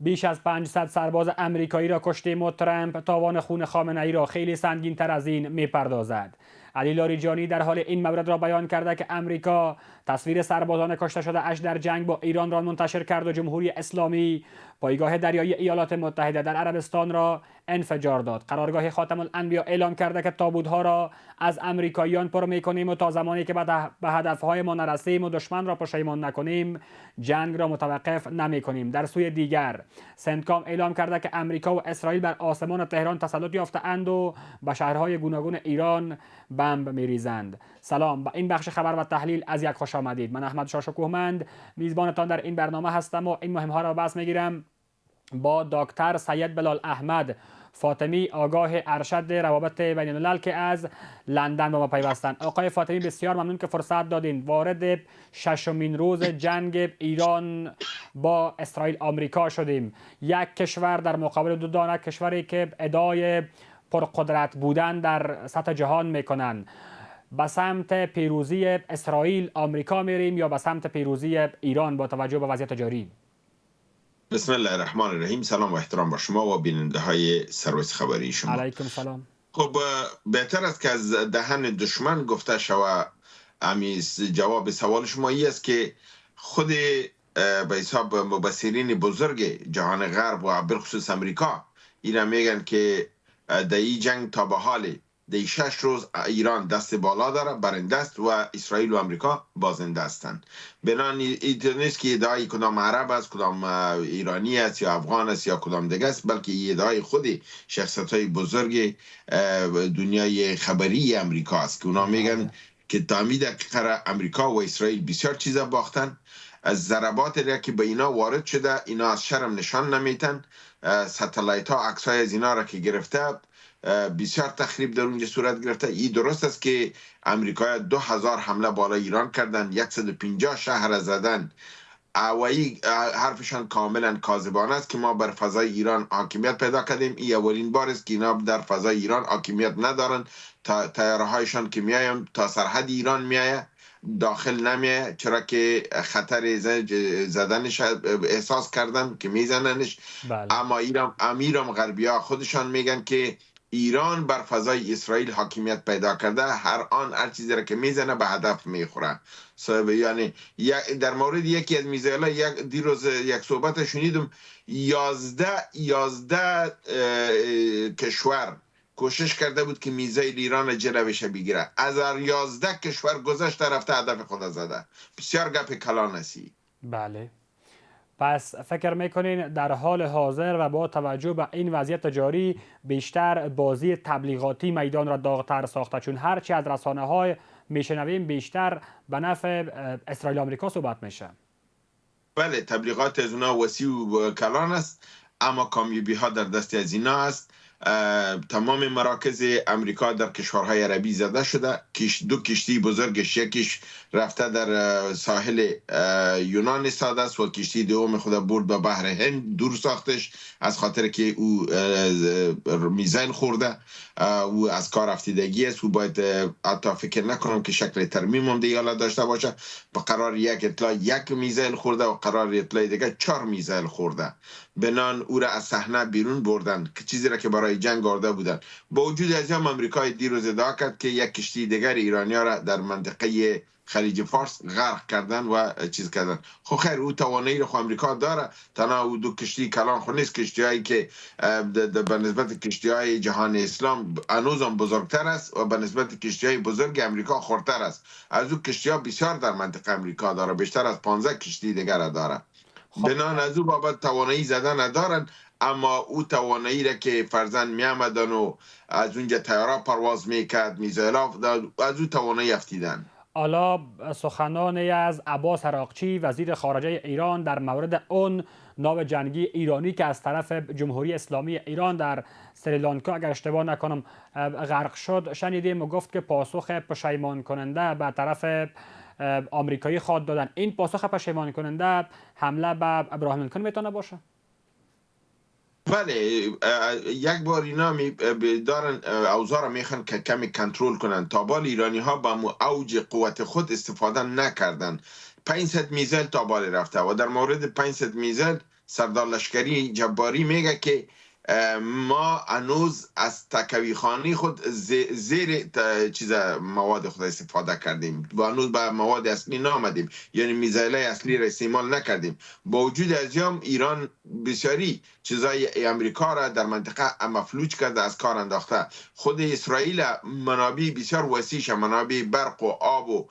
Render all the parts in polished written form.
بیش از 500 سرباز امریکایی را کشتیم و ترامپ تاوان خون خامنه‌ای را خیلی سنگین تر از این میپردازد. علی لاریجانی در حال این مورد را بیان کرده که امریکا تصویر سربازان کشته شده اش در جنگ با ایران را منتشر کرد و جمهوری اسلامی پایگاه دریایی ایالات متحده در عربستان را انفجار داد. قرارگاه خاتم الانبیا اعلام کرده که تابوت‌ها را از امریکاییان پر می‌کنیم و تا زمانی که به هدف‌های ما نرسیم و دشمن را پشیمان نکنیم جنگ را متوقف نمی‌کنیم. در سوی دیگر سنتکام اعلام کرده که امریکا و اسرائیل بر آسمان تهران تسلط یافته‌اند و به شهرهای گوناگون ایران بمب می‌ریزند. سلام، به این بخش خبر و تحلیل از یک خوش آمدید. من احمد شاه شکوهمند میزبانتان در این برنامه هستم و این مهم‌ها را بحث می‌گیرم با دکتر سید بلال احمد فاطمی، آگاه ارشد روابط بین الملل که از لندن با ما پیوستند. آقای فاطمی بسیار ممنون که فرصت دادین. وارد ششمین روز جنگ ایران با اسرائیل آمریکا شدیم. یک کشور در مقابل دو دانه کشوری که ادعای پرقدرت بودن در سطح جهان میکنن. به سمت پیروزی اسرائیل آمریکا میریم یا به سمت پیروزی ایران با توجه به وضعیت جاری؟ بسم الله الرحمن الرحیم. سلام و احترام با شما و بیننده های سرویس خبری شما. علیکم سلام. خب بهتر است که از دهن دشمن گفته شود. جواب سوال شما ای است که خود به حساب مبصرین بزرگ جهان غرب و بالخصوص امریکا اینا میگن که در این جنگ تا به حال در 6 روز ایران دست بالا داره، برنده است و اسرائیل و امریکا بازنده هستند. بنان نیست که ادعای کدام عرب است، کدام ایرانی است یا افغان است یا کدام دیگه است، بلکه ادعای خود شخصیت های بزرگ دنیای خبری امریکا است که اونا میگن که تعمید امریکا و اسرائیل بسیار چیزا باختن. از ضربات را که به اینا وارد شده اینا از شرم نشان نمیتن. ستلایت ها عکس های از اینا را که گرفته بسیار تخریب در اونجا صورت گرفته. این درست است که امریکا 2000 حمله بالا ایران کردن، 150 شهر زدن و این حرفشان کاملا کاذبانه است که ما بر فضای ایران حاکمیت پیدا کردیم. این اولین بار است که اینا در فضای ایران حاکمیت ندارن. تیاره هایشان که میایم تا سرحد ایران میایه، داخل نمیه، چرا که خطر زدنش احساس کردن که میزننش. بله. اما امیرم غربی ها خودشان میگن که ایران بر فضای اسرائیل حاکمیت پیدا کرده، هر چیزی را که میزنه به هدف میخوره. یعنی در مورد یکی از میزایل دیروز یک صحبت شنیدم، 11 کشور کوشش کرده بود که میزایل ایران جلوش بگیره. از 11 کشور گذشته رفته هدف خود زده. بسیار گپ کلان است. بله. پس فکر میکنین در حال حاضر و با توجه به این وضعیت جاری بیشتر بازی تبلیغاتی میدان را داغ‌تر ساخته، چون هرچی از رسانه های میشنویم بیشتر به نفع اسرائیل آمریکا صحبت میشه؟ بله، تبلیغات از اونا وسیع و کلان است، اما کامیابی ها در دست از اینا است. تمام مراکز امریکا در کشورهای عربی زده شده. دو کشتی بزرگش، یکیش رفته در ساحل یونان ایستاده است و کشتی دوم خود برد به بحر هند، دور ساختش از خاطر که او میزایل خورده او از کار افتیدگی است. او باید حتی فکر نکنم که شکل ترمیم هم دیگه داشته باشه. به قرار یک اطلاع یک میزایل خورده و قرار اطلاع دیگه 4 میزایل خورده. بنان او را از صحنه بیرون بردن که چیزی را که برای جنگ آورده بودن. با وجود از هم امریکای دیروز ادعا کرد که یک کشتی دیگر ایرانیا را در منطقه خلیج فارس غرق کردن و چیز کردن. خب خیر، او توانایی رو خو امریکا داره. تنها او دو کشتی کلان خو نیست. کشتیایی که به نسبت کشتیهای جهان اسلام هنوز هم بزرگتر است و به نسبت کشتیهای بزرگ امریکا خردتر است. از او کشتیها بسیار در منطقه امریکا داره، بیشتر از 15 کشتی دیگر داره. بنان از او بابت توانایی زدن ندارن، اما او توانایی را که فرزند می آمدن و از اونجا تیاره پرواز میکرد، میزایلا، از او توانایی افتیدن. حالا سخنانی از عباس عراقچی وزیر خارجه ایران در مورد اون ناو جنگی ایرانی که از طرف جمهوری اسلامی ایران در سریلانکا اگر اشتباه نکنم غرق شد شنیدیم و گفت که پاسخ پشیمان کننده به طرف آمریکایی خواد دادن. این پاسخ پشیمان کننده حمله به ابراهیم لینکن میتونه باشه؟ بله، یک بار اینا دارن اوضاع میخوان که کمی کنترل کنن. تا بال ایرانی ها با اوج قوت خود استفاده نکردن. 500 میزایل تا بال رفته و در مورد 500 میزایل سردار لشکری جباری میگه که ما هنوز از تکوی خانه خود زیر چیز مواد خود استفاده کردیم و هنوز به مواد اصلی نامدیم، یعنی میزایل اصلی را استعمال نکردیم. با وجود از ایران بسیاری چیزای امریکا را در منطقه مفلوج کرده، از کار انداخته. خود اسرائیل منابع بسیار وسیعش، منابع برق و آب و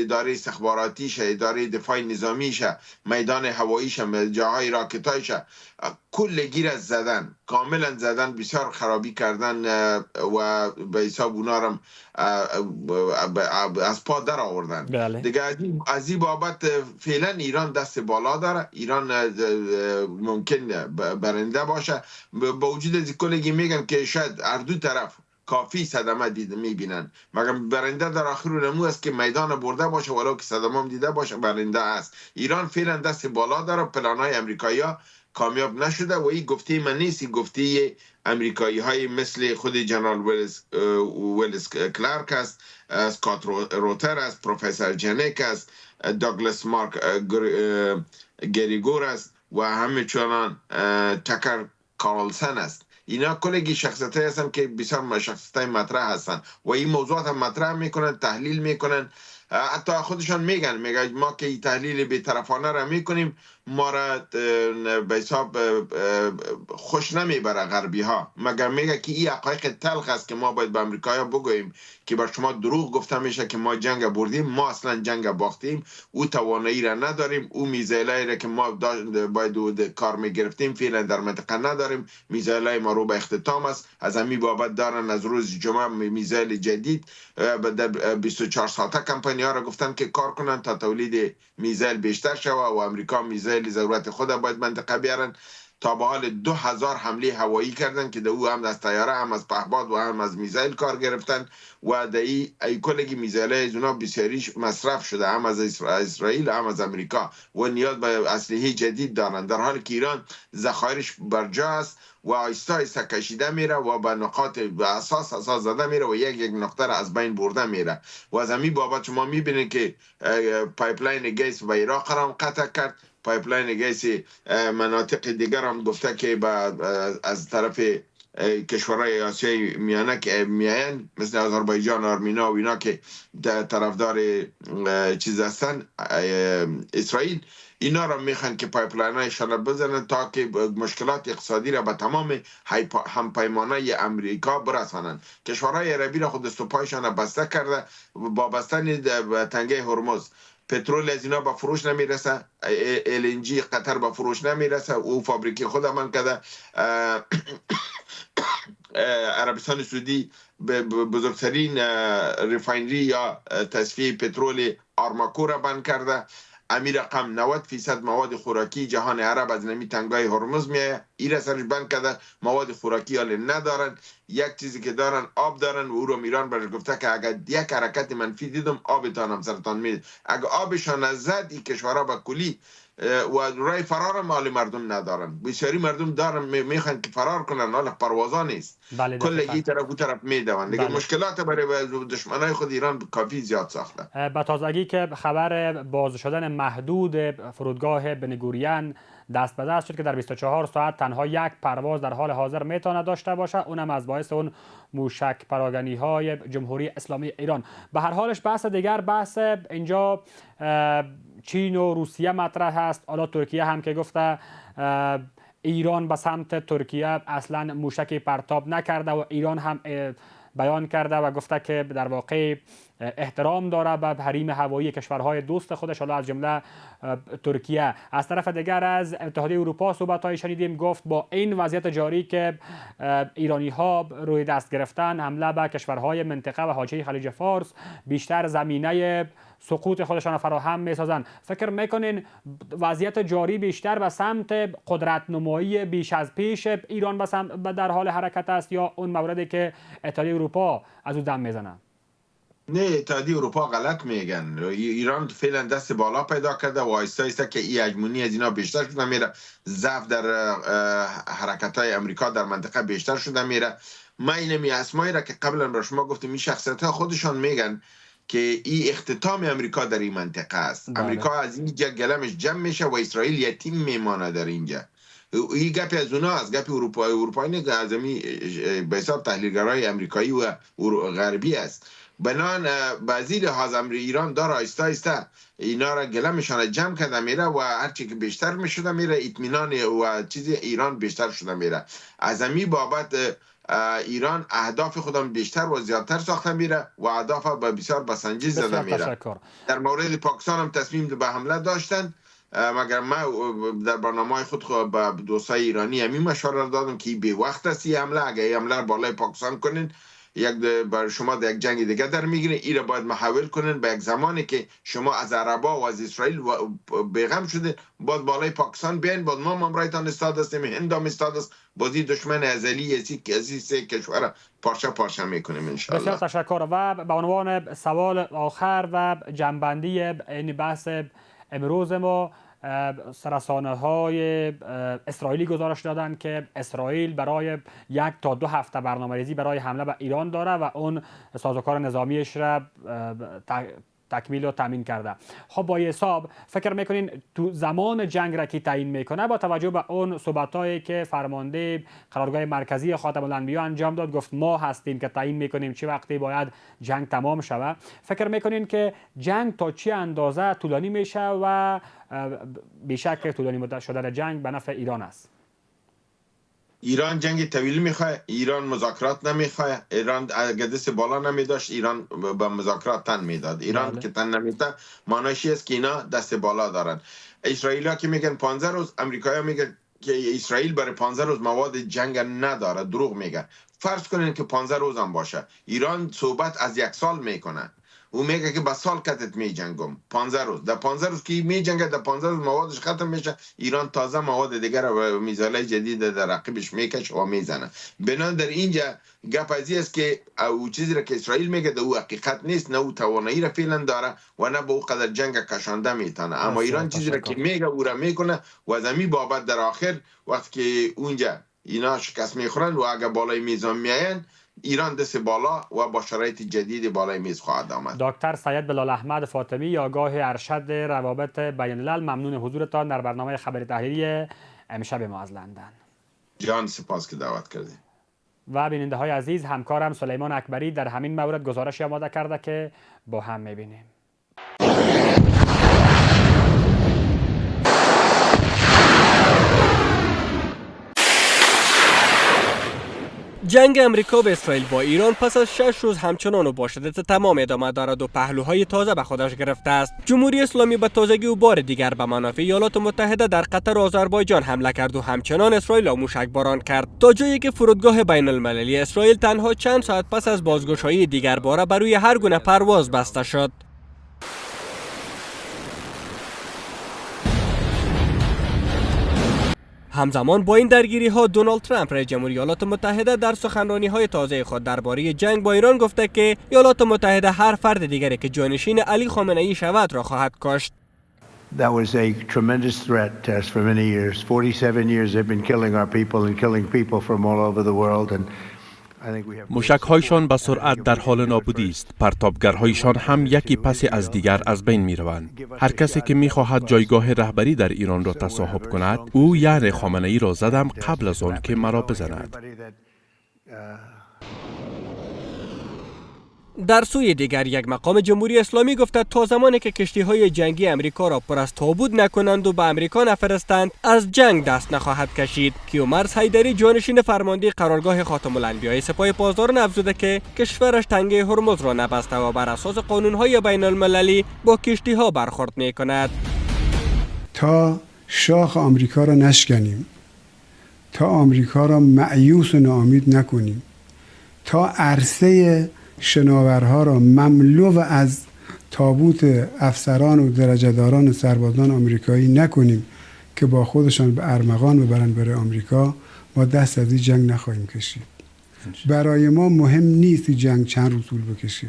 اداره استخباراتیش، اداره دفاع نظامیش، میدان هواییش، جاهای راکتایش، کل گیر از زدن، کاملا زدن، بسیار خرابی کردن و به حساب اونا را از پا در آوردن. بله. دیگه از این بابت فعلا ایران دست بالا داره. ایران ممکن برنده باشه، با وجود از کلگی میگن که شاید هر دو طرف کافی صدمه دیده میبینن، مگر برنده در آخر نمو است که میدان برده باشه، ولو که صدمه هم دیده باشه برنده است. ایران فعلا دست بالا داره. پلانهای امریکایی ها کامیاب نشده و این گفته من نیست، این گفته امریکایی های مثل خود جنرال ویلز کلارک است، اسکات روتر است، پروفسور جنک است، داگلاس مارک گریگور است و همچنان تکر کارلسن است. اینا کلگی شخصیت هستن که بسیار شخصیت مطرح هستن و این موضوعات هم مطرح میکنن، تحلیل میکنن. حتی خودشان میگن ما که تحلیل بی‌طرفانه را میکنیم، ما را به حساب خوش نمیبره غربی ها، مگر میگه که این حقایق تلخ است که ما باید به امریکایی بگوییم که بر شما دروغ گفته میشه که ما جنگ بردیم. ما اصلا جنگ باختیم، او توانایی را نداریم، او میزایلایی را که ما باید کار میگرفتیم فعلا در منطقه نداریم. میزایلای ما رو به اختتام است. از همین بابت دارن از روز جمعه میزایل جدید در 24 ساعته کمپانی ها را گفتن که کار کنن تا تولید میزایل بیشتر شود و امریکا میزایل ضرورت خود باید منطقه بیارن. تا به حال 2000 حمله هوایی کردن که او هم از طیاره، هم از پهپاد و هم از میزایل کار گرفتن و در ای کلگی میزایل از اونا بسیاریش مصرف شده، هم از اسرائیل هم از امریکا و نیاز به اسلحه جدید دارن، در حالی که ایران ذخایرش برجا است و آیستا آیستا کشیده میره و به نقاط به اساس زده میره و یک نقطه را از بین برده میره. و از همین بابت شما میبینید که پایپلاین گیس به عراق هم قطع کرد، پایپلاین گیس مناطق دیگر هم گفته که از طرف کشورهای آسیای میانه که میاین مثل آذربایجان، آرمینا و اینا که طرفدار چیز هستن اسرائیل، اینا را میخوان که پایپلاین هایشان بزنن تا که مشکلات اقتصادی را به تمام همپیمانای امریکا برسانن. کشورهای عربی را خود دستوپایشان بسته کرده با بستن تنگه هرمز. پترول از اینا به فروش نمیرسه، LNG قطر به فروش نمیرسه، او فابریکی خود من کرده. عربستان سعودی بزرگترین ریفاینری یا تصفیه پترول آرماکو را بند کرده. امی رقم 90% مواد خوراکی جهان عرب از نمی تنگای هرمز میایه، این سرش بند کرده. مواد خوراکی حالی ندارن، یک چیزی که دارن آب دارن و او رو ایران برش گفته که اگر یک حرکت منفی دیدم آبتانم سرطان میده. اگر آبشان از زد این کشورها به کلی و رای فرار مال مردم ندارن. بسیاری مردم دارن میخوان که فرار کنن، حالا پروازا نیست. بله، کل این طرف و طرف میدون دیگه. بله. مشکلات برای دشمنای خود ایران کافی زیاد ساخته. به تازگی که خبر باز شدن محدود فرودگاه بنگوریان دست به دست شد که در 24 ساعت تنها یک پرواز در حال حاضر میتونه داشته باشه، اونم از باعث اون موشک پراگنی های جمهوری اسلامی ایران. به هر حالش بحث دیگر، بحث اینجا چین و روسیه مطرح هست. حالا ترکیه هم که گفته ایران به سمت ترکیه اصلا موشکی پرتاب نکرده و ایران هم بیان کرده و گفته که در واقع احترام داره به حریم هوایی کشورهای دوست خودش، حالا از جمله ترکیه. از طرف دیگر از اتحادیه اروپا صحبت‌های شنیدیم، گفت با این وضعیت جاری که ایرانی ها روی دست گرفتن حمله به کشورهای منطقه و حاشیه خلیج فارس، بیشتر زمینه سقوط خودشان فراهم می‌سازند. فکر میکنین وضعیت جاری بیشتر به سمت قدرت نمایی بیش از پیش ایران در حال حرکت است یا اون موردی که اتحادیه اروپا از او دم میزنه؟ نه اتحادیه اروپا غلط میگن. ایران فعلا دست بالا پیدا کرده و آیسته آیسته که این هژمونی از اینا بیشتر شده میره، ضعف در حرکت های امریکا در منطقه بیشتر شده میره. ما اینمی اسمایی را که قبلا را شما گفتم این شخصیت ها خودشان میگن که این اختتام امریکا در این منطقه است. امریکا از اینجا گلمش جمع میشه و اسرائیل یتیم میمانه در اینجا. این گپی از اونا است، گپی اروپایی نه، از به حساب تحلیلگرای امریکایی و غربی است. بنان بعضی لحاظ ایران داره آیسته آیسته اینا را گلمشان جمع کرده میره و هرچی که بیشتر میشده میره اطمینان و چیز ایران بیشتر شده میره. از امی بابت ایران اهداف خودم بیشتر و زیادتر ساخته میره و اهداف با بسیار بسنجی زده میره. در مورد پاکستان هم تصمیم به حمله داشتن، مگر ما در برنامه خود به دوستای ایرانی همین مشوره دادم که بی وقت است این حمله. اگه این حمله بالای پاکستان کنین بر شما در یک جنگ دیگه در میگیره. این را باید محول کنن به یک زمانی که شما از عربا و از اسرائیل بیغم شده باید بالای پاکستان بیاین، باید ما ممرایتان استاد هستیم، هند هم استاد است، بازی دشمن ازلی از سه کشور پارچه میکنیم انشاءالله. بسیار تشکر. و به عنوان سوال آخر و جنبندی این بحث امروز ما، رسانه های اسرائیلی گزارش دادند که اسرائیل برای 1 تا 2 هفته برنامه‌ریزی برای حمله به ایران داره و اون سازوکار نظامیش را تکمیل و تامین کرده. خب با حساب فکر میکنین تو زمان جنگ را کی تعیین میکنه با توجه به اون صحبتایی که فرمانده قرارگاه مرکزی خاتم الانبیا انجام داد، گفت ما هستیم که تعیین میکنیم چه وقتی باید جنگ تمام شود. فکر میکنین که جنگ تا چه اندازه طولانی میشه و بیشک طولانی شدن جنگ به نفع ایران است؟ ایران جنگ طویل میخواه، ایران مذاکرات نمیخواه. ایران اگه دست بالا نمیداشت ایران به مذاکرات تن میداد. ایران که تن نمیده معنیش است که اینا دست بالا دارن. اسرائیلیا که میگن 15 روز، امریکایی‌ها میگن که اسرائیل برای 15 روز مواد جنگ نداره، دروغ میگن. فرض کنین که 15 روز هم باشه، ایران صحبت از 1 سال میکنه. او میگه که با سال کتت می جنگم 15 روز. در 15 روز که می جنگه، در 15 روز موادش ختم میشه، ایران تازه مواد دیگر و میزایل جدید در رقیبش میکشه و میزنه. بنابراین در اینجا گپ ازی است که او چیزی را که اسرائیل میگه در او حقیقت نیست، نه او توانایی را فعلا داره و نه به او قدر جنگ کشانده میتونه. اما ایران چیزی را که میگه او را میکنه و از همین بابت در آخر وقتی که اونجا اینا شکست میخورن و اگه بالای میزان میاین، ایران دست بالا و با شرایط جدید بالای میز خواهد آمد. دکتر سید بلال احمد فاطمی، آگاه ارشد روابط بین الملل، ممنون حضورتان در برنامه خبر تحلیلی امشب ما از لندن. جان سپاس که دعوت کردید. و بیننده های عزیز، همکارم سلیمان اکبری در همین مورد گزارش آماده کرده که با هم میبینیم. جنگ امریکا به اسرائیل با ایران پس از 6 روز همچنان و با شدت تمام ادامه دارد و پهلوهای تازه به خودش گرفته است. جمهوری اسلامی به تازگی و بار دیگر به منافع ایالات متحده در قطر و آذربایجان حمله کرد و همچنان اسرائیل را موشکباران کرد، تا جایی که فرودگاه بین المللی اسرائیل تنها چند ساعت پس از بازگشایی دیگر باره بر روی هر گونه پرواز بسته شد. همزمان با این درگیری ها، دونالد ترامپ رئیس جمهوری ایالات متحده در سخنرانی های تازه خود درباره جنگ با ایران گفته که ایالات متحده هر فرد دیگری که جانشین علی خامنه ای شود را خواهد کشت. That was a tremendous threat to us for many years. 47 years they've been killing our people and killing people from all over the world and موشک‌هایشان به سرعت در حال نابودی است. پرتابگرهایشان هم یکی پس از دیگر از بین می‌روند. هر کسی که می‌خواهد جایگاه رهبری در ایران را تصاحب کند، او یعنی خامنه‌ای را زدم قبل از آن که مرا بزند. در سوی دیگر یک مقام جمهوری اسلامی گفته تا زمانی که کشتی‌های جنگی امریکا را پر از تابوت نکنند و به امریکا نفرستند، از جنگ دست نخواهد کشید. کیومرث حیدری، جانشین فرمانده قرارگاه خاتم الانبیاء سپاه پاسداران، افزوده که کشورش تنگه هرمز را نبسته و بر اساس قانون‌های بین المللی با کشتی‌ها برخورد می‌کند. تا شاخ آمریکا را نشکنیم، تا آمریکا را مأیوس و ناامید نکنیم، تا عرصه شناورها را مملو از تابوت افسران و درجه‌داران و سربازان آمریکایی نکنیم که با خودشان به ارمغان ببرند برای آمریکا، ما دست از این جنگ نخواهیم کشید. برای ما مهم نیست این جنگ چند روز طول بکشه.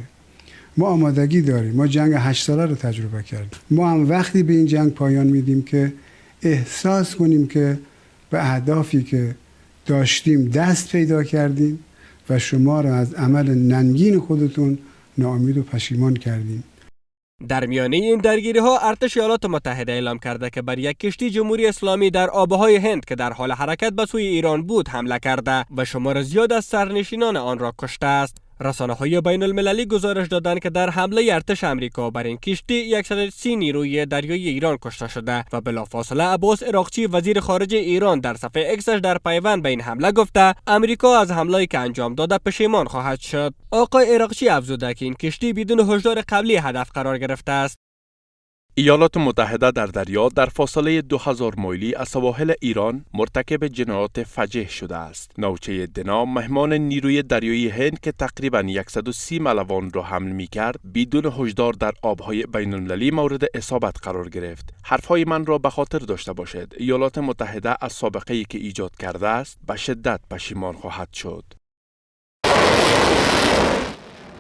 ما آمادگی داریم. ما جنگ 8 ساله رو تجربه کردیم. ما هم وقتی به این جنگ پایان میدیم که احساس کنیم که به اهدافی که داشتیم دست پیدا کردیم و شما را از عمل ننگین خودتون ناامید و پشیمان کردیم. در میانه این درگیری ها ارتش ایالات متحده اعلام کرده که بر یک کشتی جمهوری اسلامی در آبهای هند که در حال حرکت به سوی ایران بود حمله کرده و شمار زیاد از سرنشینان آن را کشته است. رسانه های بین المللی گزارش دادند که در حمله ارتش امریکا بر این کشتی 130 نیروی دریایی ایران کشته شده و بلافاصله عباس عراقچی وزیر خارجه ایران در صفحه اکسش در پیوند به این حمله گفته امریکا از حمله‌ای که انجام داده پشیمان خواهد شد. آقای عراقچی افزوده که این کشتی بدون هشدار قبلی هدف قرار گرفته است. ایالات متحده در دریا در فاصله 2000 میلی از سواحل ایران مرتکب جنایات فجیع شده است. نوچه دنا مهمان نیروی دریایی هند که تقریباً 130 ملوان را حمل می‌کرد بدون هشدار در آبهای بین‌المللی مورد اصابت قرار گرفت. حرفهای من را به خاطر داشته باشید. ایالات متحده از سابقه‌ای که ایجاد کرده است به شدت پشیمان خواهد شد.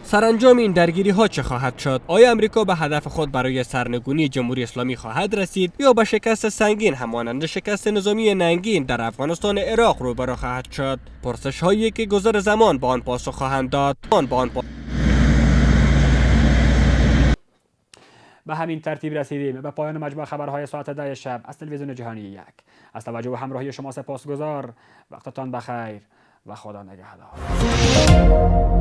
سرانجام این درگیری ها چه خواهد شد؟ آیا امریکا به هدف خود برای سرنگونی جمهوری اسلامی خواهد رسید یا به شکست سنگین همانند شکست نظامی ننگین در افغانستان عراق روبرو خواهد شد؟ پرسش هایی که گذر زمان با آن پاسخ خواهند داد. به همین ترتیب رسیدیم به پایان مجموع خبرهای ساعت 10 شب از تلویزیون جهانی 1. از توجه و همراهی شما سپاسگزار. وقتتان بخیر و خدا نگهدار.